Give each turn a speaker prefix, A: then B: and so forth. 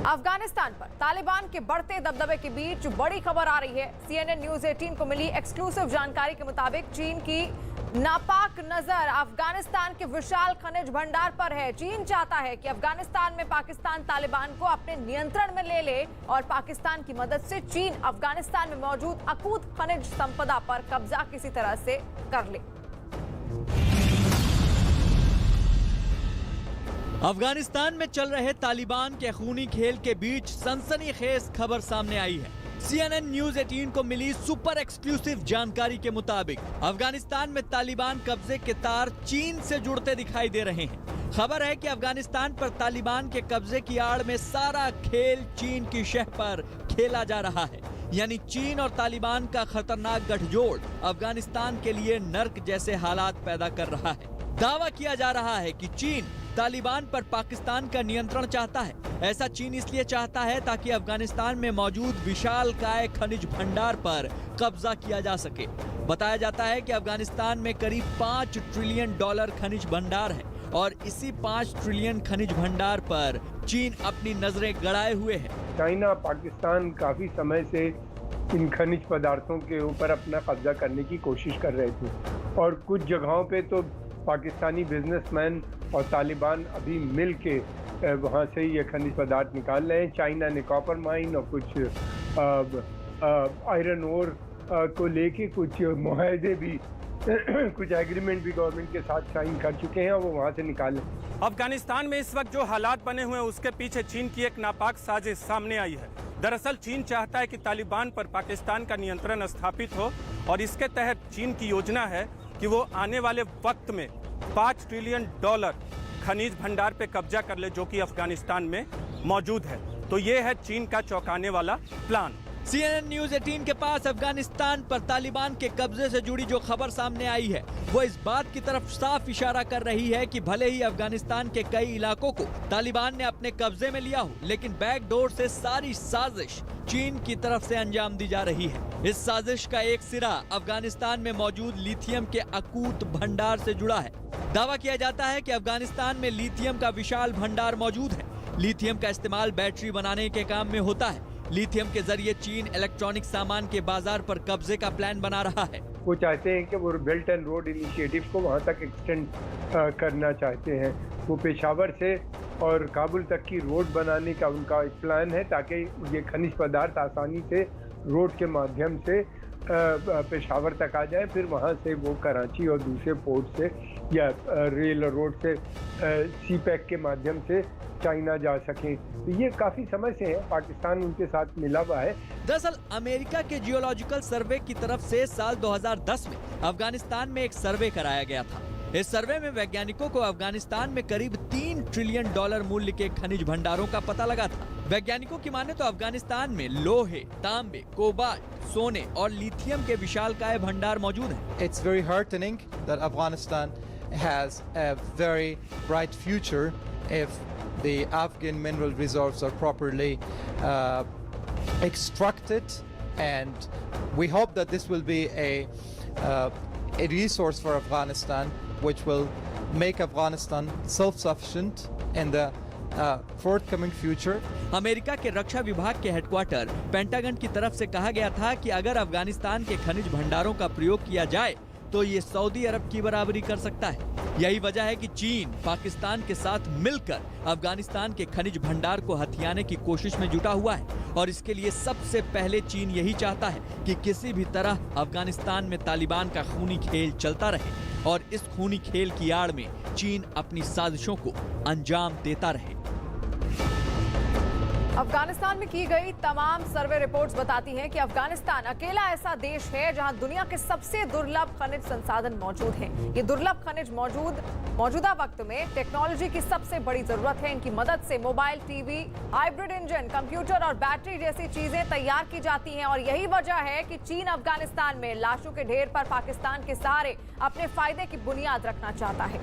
A: अफगानिस्तान पर तालिबान के बढ़ते दबदबे के बीच बड़ी खबर आ रही है। CNN न्यूज 18 को मिली एक्सक्लूसिव जानकारी के मुताबिक चीन की नापाक नजर अफगानिस्तान के विशाल खनिज भंडार पर है। चीन चाहता है कि अफगानिस्तान में पाकिस्तान तालिबान को अपने नियंत्रण में ले ले और पाकिस्तान की मदद से चीन अफगानिस्तान में मौजूद अकूत खनिज संपदा पर कब्जा किसी तरह से कर ले।
B: अफगानिस्तान में चल रहे तालिबान के खूनी खेल के बीच सनसनीखेज खबर सामने आई है। CNN न्यूज 18 को मिली सुपर एक्सक्लूसिव जानकारी के मुताबिक अफगानिस्तान में तालिबान कब्जे के तार चीन से जुड़ते दिखाई दे रहे हैं। खबर है कि अफगानिस्तान पर तालिबान के कब्जे की आड़ में सारा खेल चीन की शह पर खेला जा रहा है। यानी चीन और तालिबान का खतरनाक गठजोड़ अफगानिस्तान के लिए नर्क जैसे हालात पैदा कर रहा है। दावा किया जा रहा है कि चीन तालिबान पर पाकिस्तान का नियंत्रण चाहता है। ऐसा चीन इसलिए चाहता है ताकि अफगानिस्तान में मौजूद विशालकाय खनिज भंडार पर कब्जा किया जा सके। बताया जाता है कि अफगानिस्तान में करीब $5 ट्रिलियन खनिज भंडार है और इसी 5 ट्रिलियन खनिज भंडार पर चीन अपनी नजरें गड़ाए हुए है।
C: चाइना पाकिस्तान काफी समय से इन खनिज पदार्थों के ऊपर अपना कब्जा करने की कोशिश कर रहे थे और कुछ जगहों पे तो पाकिस्तानी बिजनेसमैन और तालिबान अभी मिल के वहाँ से ये खनिज पदार्थ निकाल रहे हैं। चाइना ने कॉपर माइन और कुछ आयरन ओर को लेके कुछ मुआहदे भी कुछ एग्रीमेंट भी गवर्नमेंट के साथ साइन कर चुके हैं और वो वहाँ से निकाल लें।
D: अफगानिस्तान में इस वक्त जो हालात बने हुए हैं उसके पीछे चीन की एक नापाक साजिश सामने आई है। दरअसल चीन चाहता है कि तालिबान पर पाकिस्तान का नियंत्रण स्थापित हो और इसके तहत चीन की योजना है कि वो आने वाले वक्त में $5 ट्रिलियन खनिज भंडार पे कब्जा कर ले जो कि अफगानिस्तान में मौजूद है। तो ये है चीन का चौंकाने वाला प्लान।
B: CNN न्यूज 18 के पास अफगानिस्तान पर तालिबान के कब्जे से जुड़ी जो खबर सामने आई है वो इस बात की तरफ साफ इशारा कर रही है कि भले ही अफगानिस्तान के कई इलाकों को तालिबान ने अपने कब्जे में लिया हो, लेकिन बैकडोर से सारी साजिश चीन की तरफ से अंजाम दी जा रही है। इस साजिश का एक सिरा अफगानिस्तान में मौजूद लिथियम के अकूत भंडार से जुड़ा है। दावा किया जाता है कि अफगानिस्तान में लिथियम का विशाल भंडार मौजूद है। लिथियम का इस्तेमाल बैटरी बनाने के काम में होता है। लिथियम के जरिए चीन इलेक्ट्रॉनिक सामान के बाजार पर कब्जे का प्लान बना रहा है।
C: वो चाहते हैं कि वो बेल्ट एंड रोड इनिशिएटिव को वहाँ तक एक्सटेंड करना चाहते हैं। वो पेशावर से और काबुल तक की रोड बनाने का उनका एक प्लान है ताकि ये खनिज पदार्थ आसानी से रोड के माध्यम से पेशावर तक आ जाए, फिर वहाँ से वो कराची और दूसरे पोर्ट से या रेल और रोड से सी पैक के माध्यम से चाइना जा सकें। तो ये काफी समय से है, पाकिस्तान उनके साथ मिला हुआ है।
B: दरअसल अमेरिका के जियोलॉजिकल सर्वे की तरफ से साल 2010 में अफगानिस्तान में एक सर्वे कराया गया था। इस सर्वे में वैज्ञानिकों को अफगानिस्तान में करीब $3 ट्रिलियन मूल्य के खनिज भंडारों का पता लगा था। वैज्ञानिकों की माने तो अफगानिस्तान में लोहे, तांबे, कोबाल्ट, सोने और लिथियम के विशालकाय भंडार मौजूद हैं।
E: It's very heartening that Afghanistan has a very bright future if the Afghan mineral reserves are properly extracted, and we hope that this will be a resource for Afghanistan which will make Afghanistan self-sufficient in the forthcoming future.
B: America के रक्षा विभाग के headquarter pentagon की तरफ से कहा गया था कि अगर अफगानिस्तान के खनिज भंडारों का प्रयोग किया जाए तो ये सऊदी अरब की बराबरी कर सकता है। यही वजह है कि चीन पाकिस्तान के साथ मिलकर अफगानिस्तान के खनिज भंडार को हथियाने की कोशिश में जुटा हुआ है और इसके लिए सबसे पहले चीन यही चाहता है कि किसी भी तरह अफगानिस्तान में तालिबान का खूनी खेल चलता रहे और इस खूनी खेल की आड़ में चीन अपनी साजिशों को अंजाम देता रहे।
A: अफगानिस्तान में की गई तमाम सर्वे रिपोर्ट्स बताती हैं कि अफगानिस्तान अकेला ऐसा देश है जहां दुनिया के सबसे दुर्लभ खनिज संसाधन मौजूद हैं। ये दुर्लभ खनिज मौजूदा वक्त में टेक्नोलॉजी की सबसे बड़ी जरूरत है। इनकी मदद से mobile, TV, hybrid engine, computer और बैटरी जैसी चीजें तैयार की जाती हैं और यही वजह है कि चीन अफगानिस्तान में लाशों के ढेर पर पाकिस्तान के सहारे अपने फायदे की बुनियाद रखना चाहता है।